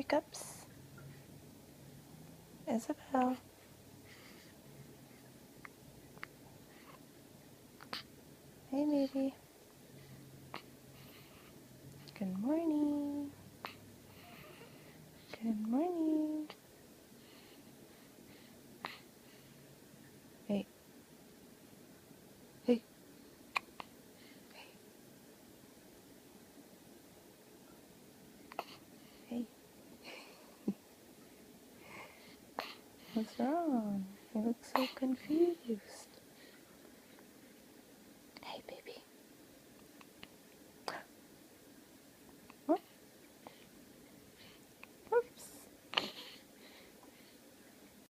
teacups. Isabel. Hey, baby. Good morning. Good morning. Hey. Hey. Hey. What's wrong? You look so confused.